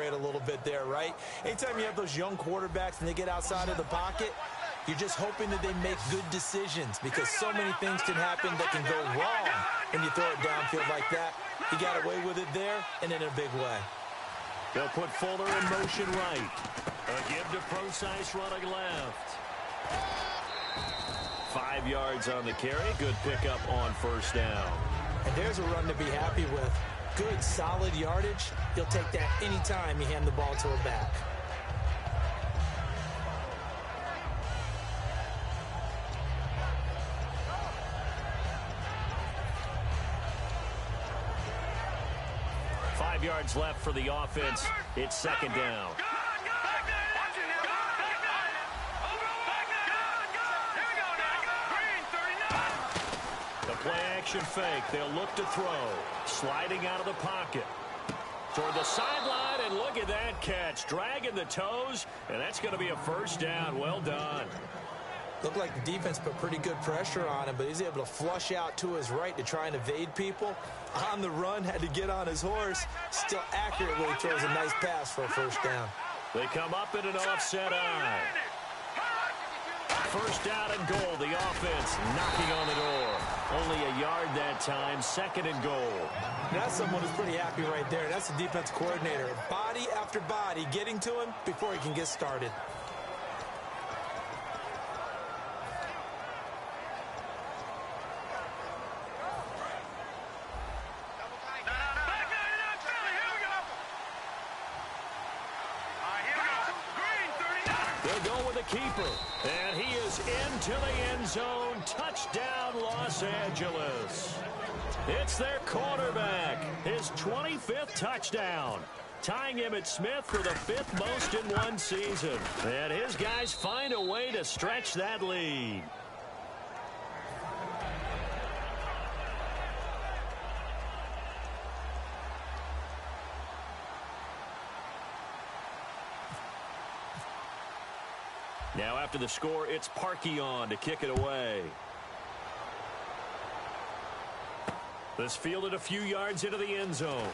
exaggerate a little bit there, right? Anytime you have those young quarterbacks and they get outside of the pocket, you're just hoping that they make good decisions because so many things can happen that can go wrong when you throw it downfield like that. He got away with it there and in a big way. They'll put Fuller in motion right. A give to Procise running left. 5 yards on the carry. Good pickup on first down. And there's a run to be happy with. Good, solid yardage. You'll take that anytime you hand the ball to a back. Yards left for the offense. It's second down. The play action fake. They'll look to throw. Sliding out of the pocket. Toward the sideline, and look at that catch. Dragging the toes, and that's going to be a first down. Well done. Looked like the defense put pretty good pressure on him, but he's able to flush out to his right to try and evade people. On the run, had to get on his horse. Still accurately throws a nice pass for a first down. They come up in an offset eye. First down and goal. The offense knocking on the door. Only a yard that time. Second and goal. That's someone who's pretty happy right there. That's the defense coordinator. Body after body getting to him before he can get started. Keeper, and he is into the end zone. Touchdown, Los Angeles. It's their quarterback, his 25th touchdown, tying Emmitt Smith for the 5th most in one season. And his guys find a way to stretch that lead. Now after the score, it's Parkey on to kick it away. This fielded a few yards into the end zone.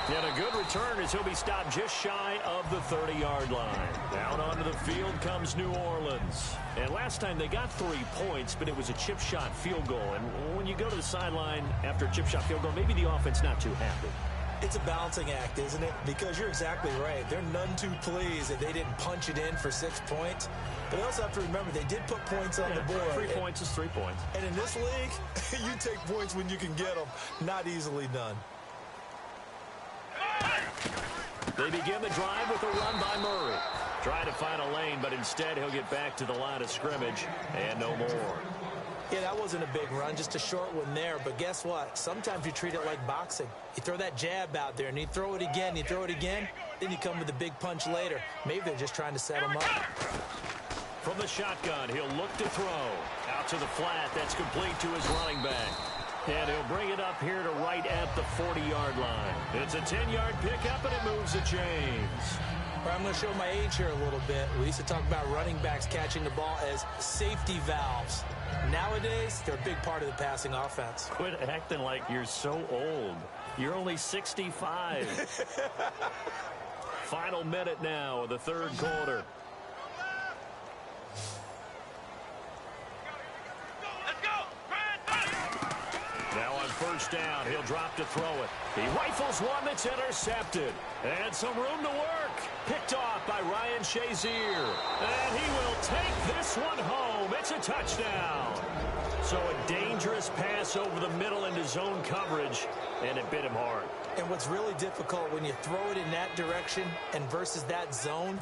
And a good return as he'll be stopped just shy of the 30-yard line. Down onto the field comes New Orleans. And last time they got 3 points, but it was a chip shot field goal. And when you go to the sideline after a chip shot field goal, maybe the offense not too happy. It's a balancing act, isn't it? Because you're exactly right. They're none too pleased that they didn't punch it in for 6 points. But they also have to remember they did put points on the board. 3 points is 3 points. And in this league, you take points when you can get them. Not easily done. They begin the drive with a run by Murray. Trying to find a lane, but instead he'll get back to the line of scrimmage and no more. Yeah, that wasn't a big run, just a short one there. But guess what? Sometimes you treat it like boxing. You throw that jab out there, and you throw it again, you throw it again, then you come with a big punch later. Maybe they're just trying to set him up. From the shotgun, he'll look to throw. Out to the flat, that's complete to his running back. And he'll bring it up here to right at the 40-yard line. It's a 10-yard pickup, and it moves the chains. I'm going to show my age here a little bit. We used to talk about running backs catching the ball as safety valves. Nowadays, they're a big part of the passing offense. Quit acting like you're so old. You're only 65. Final minute now of the third quarter. Now on first down, he'll drop to throw it. He rifles one that's intercepted. And some room to work. Picked off by Ryan Shazier. And he will take this one home. It's a touchdown. So a dangerous pass over the middle into zone coverage, and it bit him hard. And what's really difficult when you throw it in that direction and versus that zone,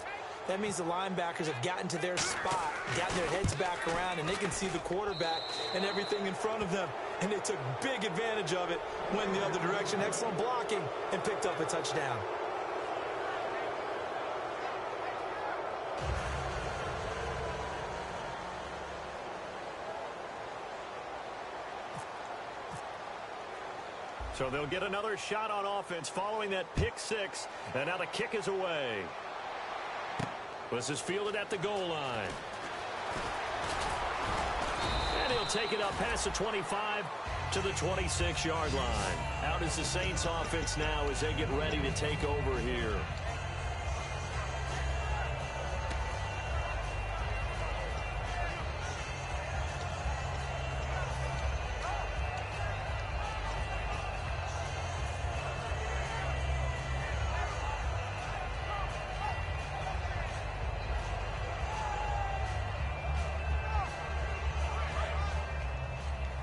that means the linebackers have gotten to their spot, gotten their heads back around, and they can see the quarterback and everything in front of them. And they took big advantage of it, went the other direction, excellent blocking, and picked up a touchdown. So they'll get another shot on offense following that pick six, and now the kick is away. This is fielded at the goal line. And he'll take it up past the 25 to the 26-yard line. Out is the Saints offense now as they get ready to take over here.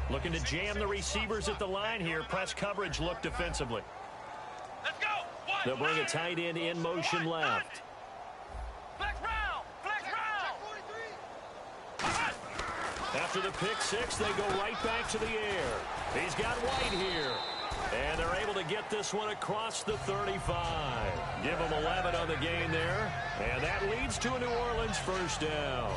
Looking to jam the receivers at the line here. Press coverage look defensively. Let's go. They'll bring a tight end in motion left. Flex round. Flex round. After the pick six, they go right back to the air. He's got White here. And they're able to get this one across the 35. Give them 11 on the game there. And that leads to a New Orleans first down.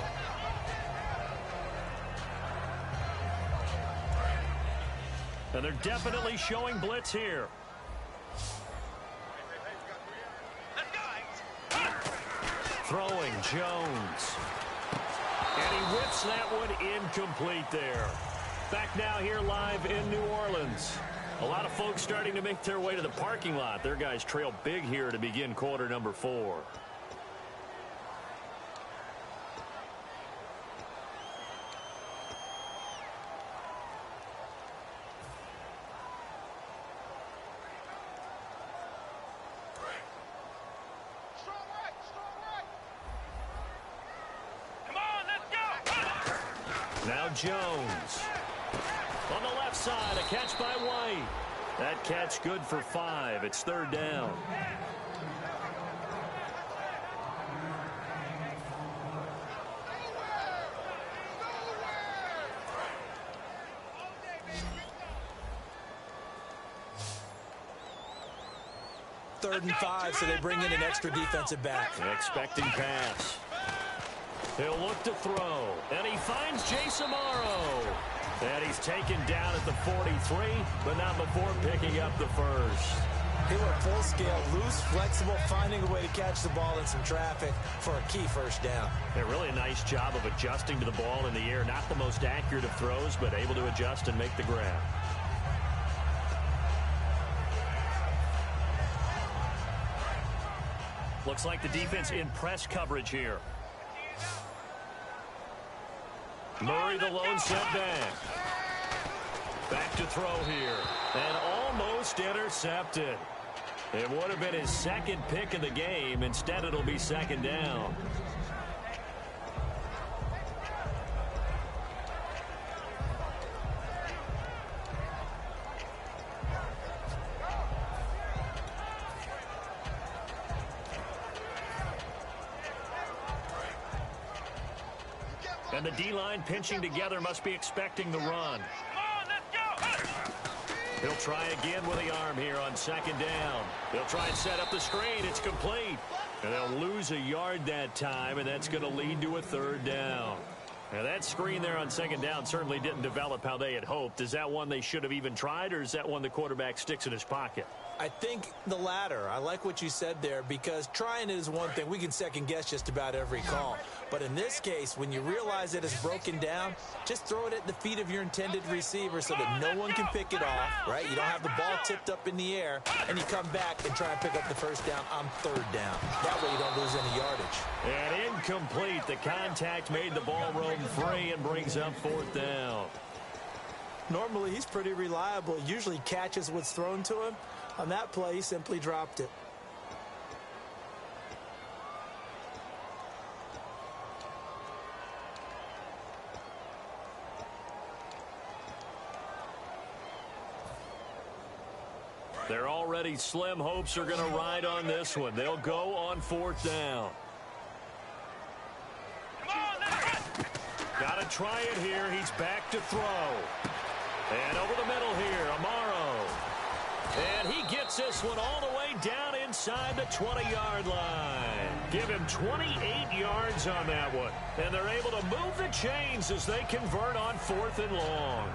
And they're definitely showing blitz here. Throwing Jones. And he whips that one incomplete there. Back now here live in New Orleans. A lot of folks starting to make their way to the parking lot. Their guys trail big here to begin quarter number 4. Now Jones. On the left side, a catch by White. That catch good for 5. It's third down. Third and 5, so they bring in an extra defensive back. An expecting pass. He'll look to throw, and he finds Jace Amaro. And he's taken down at the 43, but not before picking up the first. He went full scale, loose, flexible, finding a way to catch the ball in some traffic for a key first down. Yeah, really a nice job of adjusting to the ball in the air. Not the most accurate of throws, but able to adjust and make the grab. Looks like the defense in press coverage here. Murray the lone setback. Back to throw here. And almost intercepted. It would have been his second pick of the game. Instead, it'll be second down. And the D-line pinching together must be expecting the run. He'll try again with the arm here on second down. He'll try and set up the screen. It's complete. And they'll lose a yard that time, and that's going to lead to a third down. Now, that screen there on second down certainly didn't develop how they had hoped. Is that one they should have even tried, or is that one the quarterback sticks in his pocket? I think the latter. I like what you said there, because trying it is one thing. We can second guess just about every call. But in this case, when you realize that it's broken down, just throw it at the feet of your intended receiver so that no one can pick it off, right? You don't have the ball tipped up in the air, and you come back and try and pick up the first down on third down. That way you don't lose any yardage. And incomplete. The contact made the ball roam free and brings up fourth down. Normally, he's pretty reliable. He usually catches what's thrown to him. On that play, he simply dropped it. They're already slim hopes are going to ride on this one. They'll go on fourth down. Got to try it here. He's back to throw. And over the middle here, Amaro. And he gets this one all the way down inside the 20-yard line. Give him 28 yards on that one. And they're able to move the chains as they convert on fourth and long.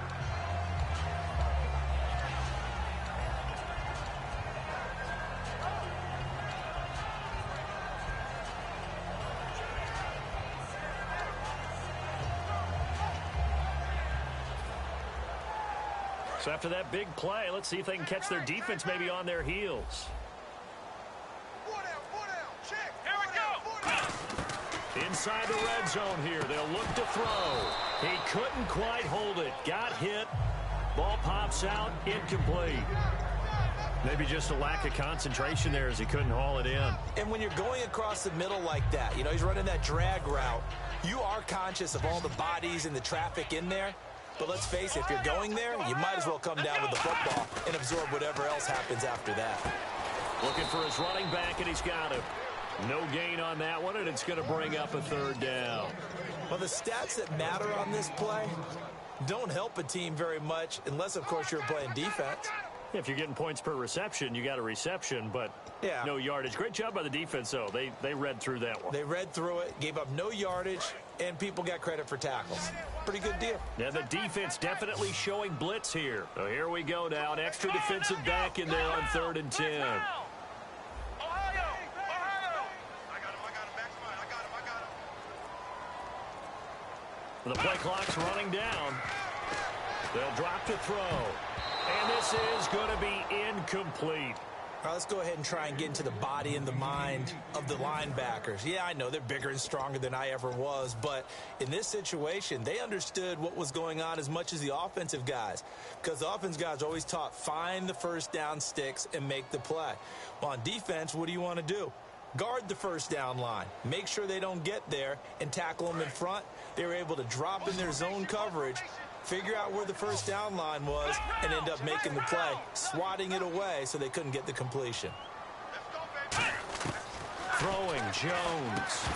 So after that big play, let's see if they can catch their defense maybe on their heels. Here we go. Inside the red zone here. They'll look to throw. He couldn't quite hold it. Got hit. Ball pops out. Incomplete. Maybe just a lack of concentration there as he couldn't haul it in. And when you're going across the middle like that, you know, he's running that drag route, you are conscious of all the bodies and the traffic in there. But let's face it, if you're going there, you might as well come down with the football and absorb whatever else happens after that. Looking for his running back, and he's got him. No gain on that one, and it's going to bring up a third down. Well, the stats that matter on this play don't help a team very much unless, of course, you're playing defense. If you're getting points per reception, you got a reception, but no yardage. Great job by the defense, though. They read through that one. They read through it, gave up no yardage, and people got credit for tackles. Pretty good deal. Now, the defense definitely showing blitz here. So here we go now. An extra defensive back in there on 3rd and 10. The play clock's running down. They'll drop to throw. And this is going to be incomplete. All right, let's go ahead and try and get into the body and the mind of the linebackers. Yeah, I know they're bigger and stronger than I ever was, but in this situation, they understood what was going on as much as the offensive guys, because the offensive guys are always taught, find the first down sticks and make the play. Well, on defense, what do you want to do? Guard the first down line. Make sure they don't get there and tackle them in front. They were able to drop in their zone coverage, figure out where the first down line was, and end up making the play, swatting it away so they couldn't get the completion. Throwing Jones.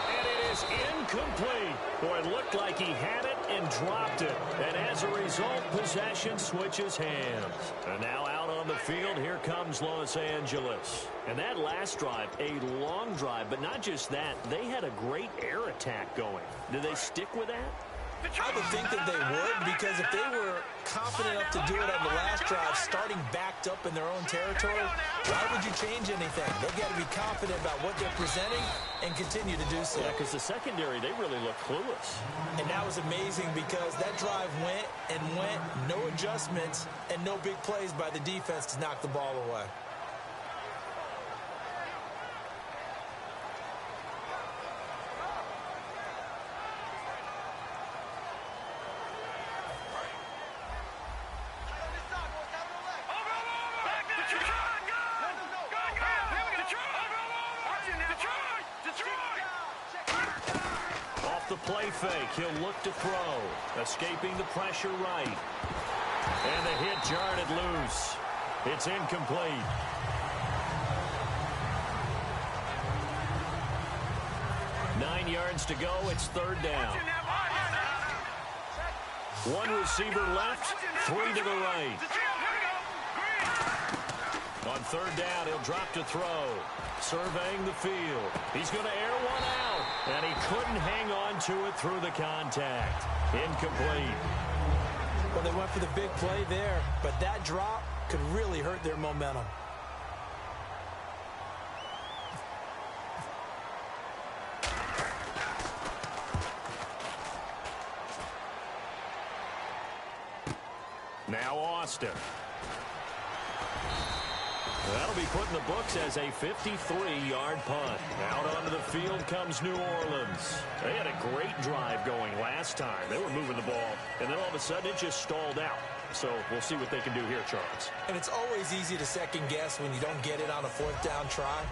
And it is incomplete. Boy, it looked like he had it and dropped it. And as a result, possession switches hands. And now out on the field, here comes Los Angeles. And that last drive, a long drive, but not just that. They had a great air attack going. Did they stick with that? I would think that they would, because if they were confident enough to do it on the last drive, starting backed up in their own territory, why would you change anything? They've got to be confident about what they're presenting and continue to do so. Yeah, because the secondary, they really look clueless. And that was amazing because that drive went and went, no adjustments, and no big plays by the defense to knock the ball away. The play fake, he'll look to throw, escaping the pressure right, and the hit jarred it loose. It's incomplete. Nine yards to go. It's 3rd down. One receiver left, 3 to the right. On 3rd down, he'll drop to throw. Surveying the field. He's going to air one out. And he couldn't hang on to it through the contact. Incomplete. Well, they went for the big play there, but that drop could really hurt their momentum. Now Austin. That'll be put in the books as a 53-yard punt. Out onto the field comes New Orleans. They had a great drive going last time. They were moving the ball, and then all of a sudden it just stalled out. So we'll see what they can do here, Charles. And it's always easy to second guess when you don't get it on a 4th down try.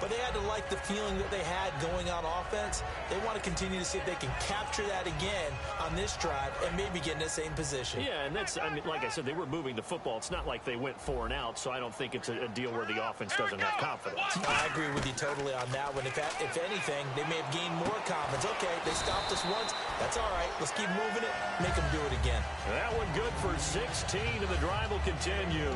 But they had to like the feeling that they had going on offense. They want to continue to see if they can capture that again on this drive and maybe get in the same position. Yeah, and that's, I mean, like I said, they were moving the football. It's not like they went 4 and out, so I don't think it's a deal where the offense doesn't have confidence. I agree with you totally on that one. If anything, they may have gained more confidence. Okay, they stopped us once. That's all right. Let's keep moving it. Make them do it again. That one good for 16, and the drive will continue.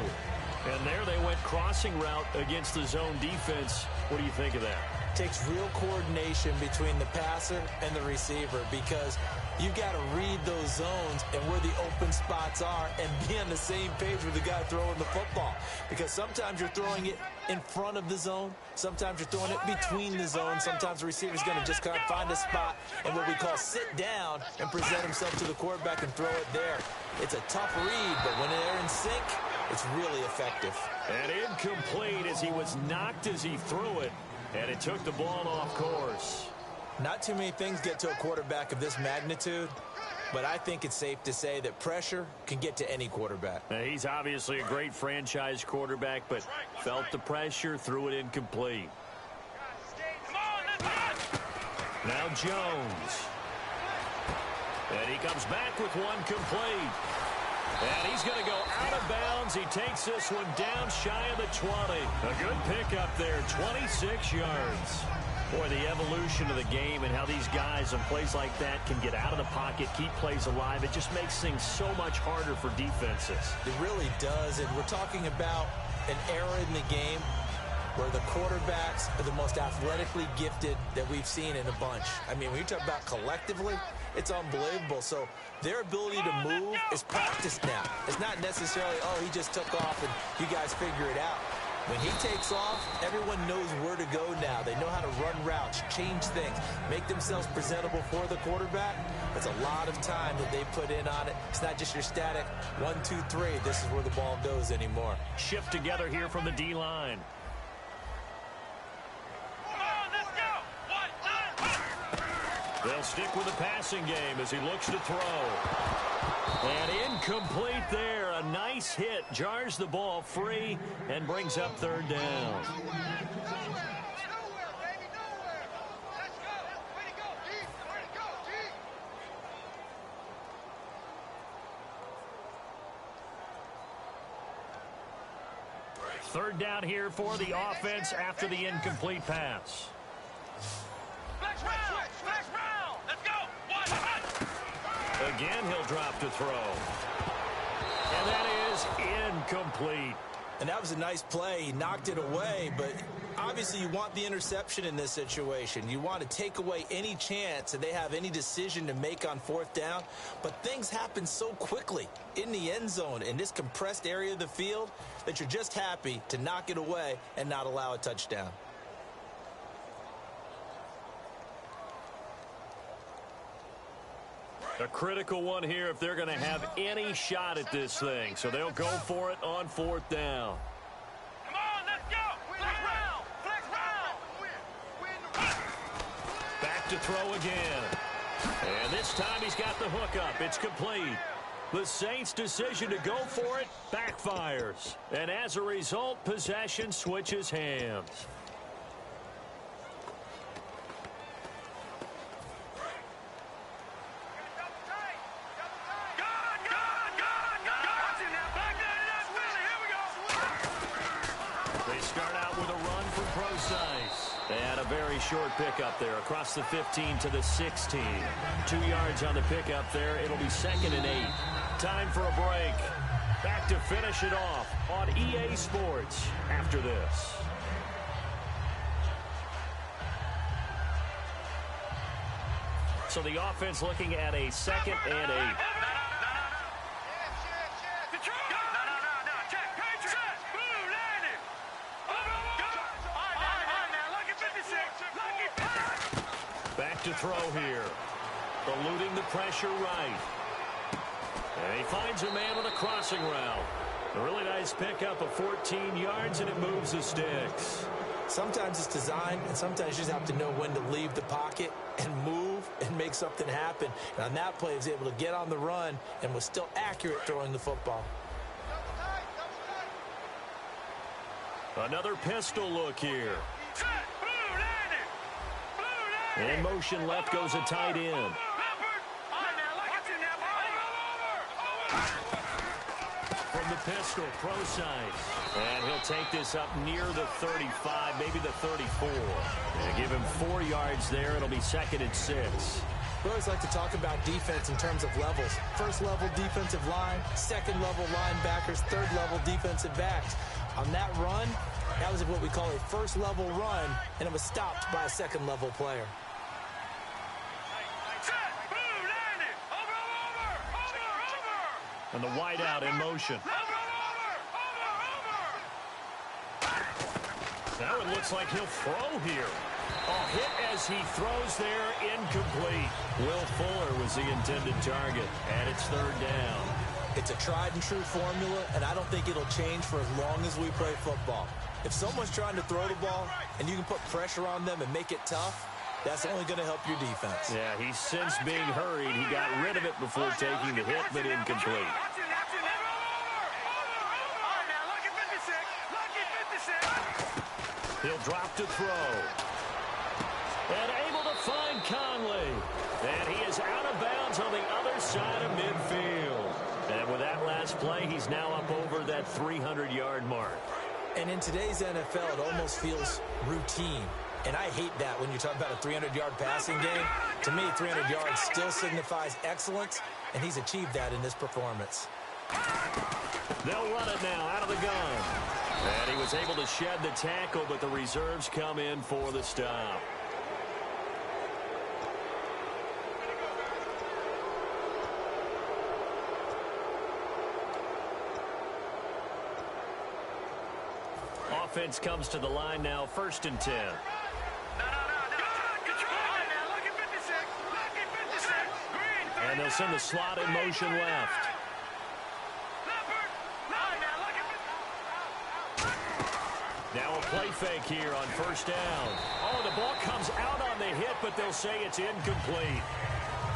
And there they went crossing route against the zone defense. What do you think of that? Takes real coordination between the passer and the receiver because you got to read those zones and where the open spots are and be on the same page with the guy throwing the football. Because sometimes you're throwing it in front of the zone. Sometimes you're throwing it between the zones. Sometimes the receiver's going to just kind of find a spot and what we call sit down and present himself to the quarterback and throw it there. It's a tough read, but when they're in sync, it's really effective. And incomplete as he was knocked as he threw it. And it took the ball off course. Not too many things get to a quarterback of this magnitude, but I think it's safe to say that pressure can get to any quarterback. He's obviously a great franchise quarterback, but felt the pressure, threw it incomplete. Now Jones. And he comes back with one complete. And he's going to go out of bounds. He takes this one down shy of the 20. A good pickup there, 26 yards. Boy, the evolution of the game and how these guys on plays like that can get out of the pocket, keep plays alive, it just makes things so much harder for defenses. It really does, and we're talking about an era in the game where the quarterbacks are the most athletically gifted that we've seen in a bunch. I mean, when you talk about collectively, it's unbelievable. So their ability to move is practiced now. It's not necessarily, oh, he just took off and you guys figure it out. When he takes off, everyone knows where to go now. They know how to run routes, change things, make themselves presentable for the quarterback. That's a lot of time that they put in on it. It's not just your static 1, 2, 3. This is where the ball goes anymore. Shift together here from the D-line. They'll stick with the passing game as he looks to throw. And incomplete there. A nice hit. Jars the ball free and brings up third down. Third down here for the offense after the incomplete pass. Again, he'll drop to throw. And that is incomplete. And that was a nice play. He knocked it away, but obviously you want the interception in this situation. You want to take away any chance that they have any decision to make on fourth down. But things happen so quickly in the end zone in this compressed area of the field that you're just happy to knock it away and not allow a touchdown. A critical one here if they're going to have any shot at this thing. So they'll go for it on fourth down. Come on, let's go. Flex round. Flex round. Back to throw again. And this time he's got the hook up. It's complete. The Saints' decision to go for it backfires. And as a result, possession switches hands. And a very short pickup there across the 15 to the 16. 2 yards on the pickup there. It'll be 2nd and 8. Time for a break. Back to finish it off on EA Sports after this. So the offense looking at a 2nd and 8. To throw here. Eluding the pressure right. And he finds a man on a crossing route. A really nice pickup of 14 yards, and it moves the sticks. Sometimes it's design, and sometimes you just have to know when to leave the pocket and move and make something happen. And on that play, he was able to get on the run and was still accurate throwing the football. Another pistol look here. In motion left goes a tight end. From the pistol, pro side. And he'll take this up near the 35, maybe the 34. And give him 4 yards there. It'll be 2nd and 6. We always like to talk about defense in terms of levels. First level defensive line, second level linebackers, third level defensive backs. On that run, that was what we call a first level run, and it was stopped by a second level player. And the wideout in motion. Now it looks like he'll throw here. Oh, hit as he throws there, incomplete. Will Fuller was the intended target, and it's third down. It's a tried-and-true formula, and I don't think it'll change for as long as we play football. If someone's trying to throw the ball and you can put pressure on them and make it tough, that's only going to help your defense. Yeah, he's since being hurried. He got rid of it before taking the hit, but incomplete. He'll drop to throw. And able to find Conley. And he is out of bounds on the other side of midfield. And with that last play, he's now up over that 300-yard mark. And in today's NFL, it almost feels routine. And I hate that when you talk about a 300-yard passing game. To me, 300 yards still signifies excellence, and he's achieved that in this performance. They'll run it now out of the gun. And he was able to shed the tackle, but the reserves come in for the stop. Offense comes to the line now, 1st and 10. And they'll send the slot in motion left. Now a play fake here on 1st down. Oh, the ball comes out on the hit, but they'll say it's incomplete.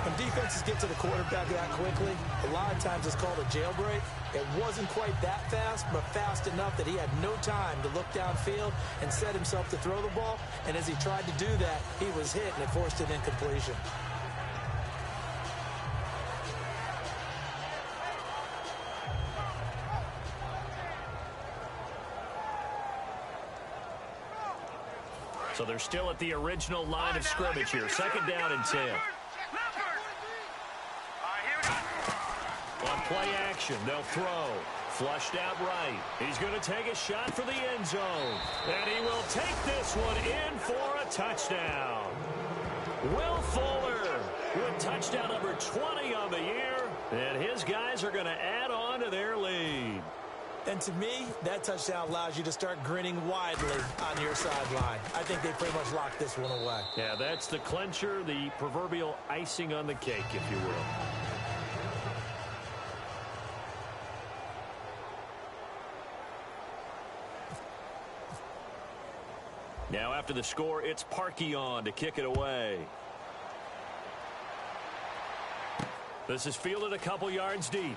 When defenses get to the quarterback that quickly, a lot of times it's called a jailbreak. It wasn't quite that fast, but fast enough that he had no time to look downfield and set himself to throw the ball. And as he tried to do that, he was hit, and it forced an incompletion. So they're still at the original line of scrimmage here. 2nd down and 10. On play action, they'll throw. Flushed out right. He's going to take a shot for the end zone. And he will take this one in for a touchdown. Will Fuller with touchdown number 20 on the year. And his guys are going to add on to their lead. And to me, that touchdown allows you to start grinning widely on your sideline. I think they pretty much locked this one away. Yeah, that's the clincher, the proverbial icing on the cake, if you will. Now after the score, it's Parkey on to kick it away. This is fielded a couple yards deep.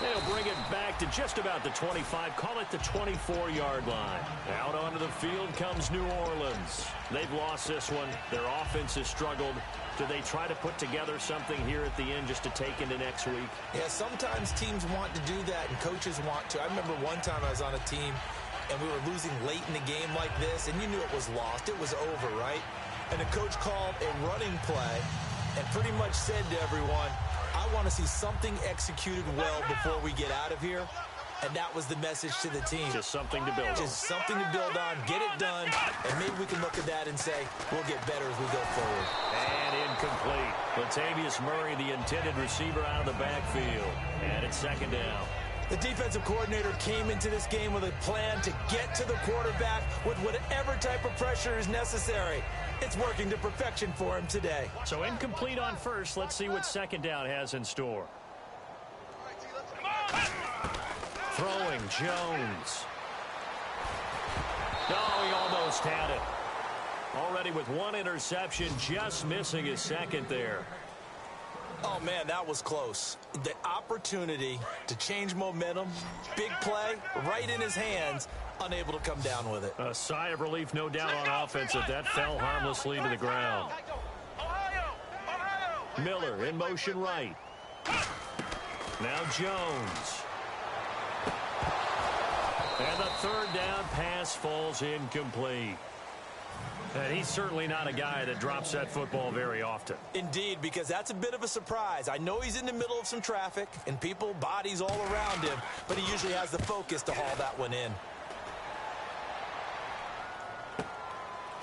They'll bring it back to just about the 25, call it the 24-yard line. Out onto the field comes New Orleans. They've lost this one. Their offense has struggled. Do they try to put together something here at the end just to take into next week? Yeah, sometimes teams want to do that and coaches want to. I remember one time I was on a team and we were losing late in the game like this, and you knew it was lost. It was over, right? And the coach called a running play and pretty much said to everyone, I want to see something executed well before we get out of here. And that was the message to the team. Just something to build on. Just something to build on, get it done, and maybe we can look at that and say, we'll get better as we go forward. And incomplete. Latavius Murray, the intended receiver, out of the backfield. And it's 2nd down. The defensive coordinator came into this game with a plan to get to the quarterback with whatever type of pressure is necessary. It's working to perfection for him today. So incomplete on first. Let's see what 2nd down has in store. Throwing Jones. Oh, he almost had it. Already with one interception, just missing his second there. Oh, man, that was close. The opportunity to change momentum, big play, right in his hands, unable to come down with it. A sigh of relief, no doubt, on offense if that fell harmlessly to the ground. Miller in motion right. Now Jones. And the 3rd down pass falls incomplete. And he's certainly not a guy that drops that football very often. Indeed, because that's a bit of a surprise. I know he's in the middle of some traffic and people, bodies all around him, but he usually has the focus to haul that one in.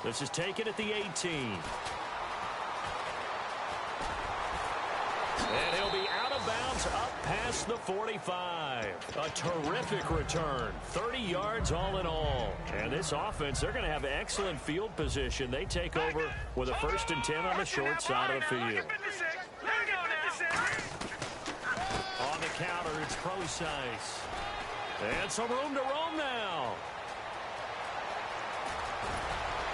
This is taken at the 18. And he'll be out of bounds up past the 45. A terrific return. 30 yards all in all. And this offense, they're going to have excellent field position. They take over with a 1st and 10 on the short side of the field. On the counter, it's Procise. And some room to roam now.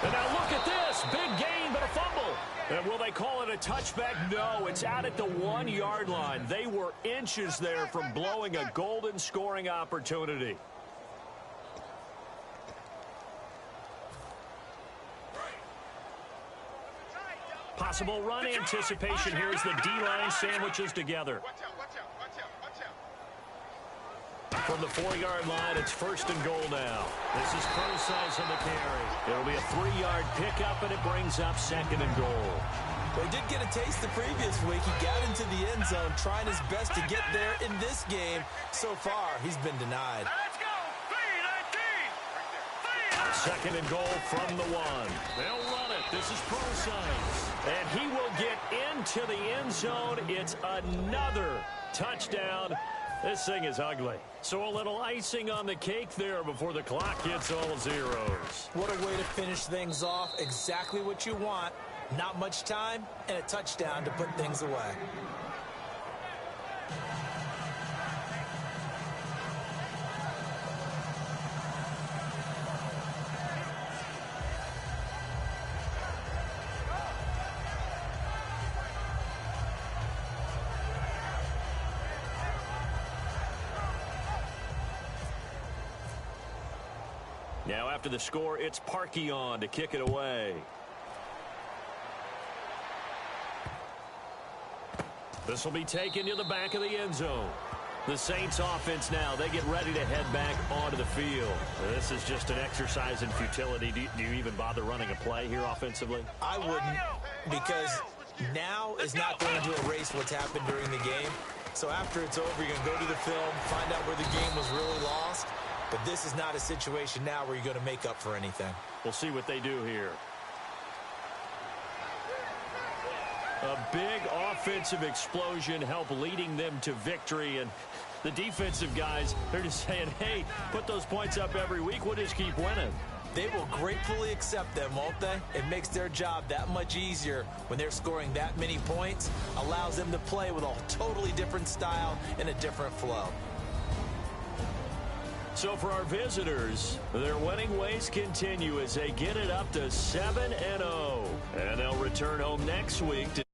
And now look at this. Big gain, but a fumble. And will they call it a touchback? No, it's out at the 1-yard line. They were inches there from blowing a golden scoring opportunity. Possible run anticipation here as the D-line sandwiches together. From the 4-yard line, it's 1st and goal now. This is Procise on the carry. It'll be a 3-yard pickup, and it brings up 2nd and goal. Well, he did get a taste the previous week. He got into the end zone, trying his best to get there in this game. So far, he's been denied. Let's go! 3-19! 2nd and goal from the 1. They'll run it. This is Procise. And he will get into the end zone. It's another touchdown. This thing is ugly. So a little icing on the cake there before the clock hits all zeros. What a way to finish things off. Exactly what you want. Not much time and a touchdown to put things away. Now after the score, it's Parkey on to kick it away. This will be taken to the back of the end zone. The Saints offense now, they get ready to head back onto the field. This is just an exercise in futility. Do you even bother running a play here offensively? I wouldn't, because now is not going to erase what's happened during the game. So after it's over, you're going to go to the film, find out where the game was really lost. But this is not a situation now where you're going to make up for anything. We'll see what they do here. A big offensive explosion helped leading them to victory. And the defensive guys, they're just saying, hey, put those points up every week. We'll just keep winning. They will gratefully accept them, won't they? It makes their job that much easier when they're scoring that many points. Allows them to play with a totally different style and a different flow. So for our visitors, their winning ways continue as they get it up to 7-0. And they'll return home next week to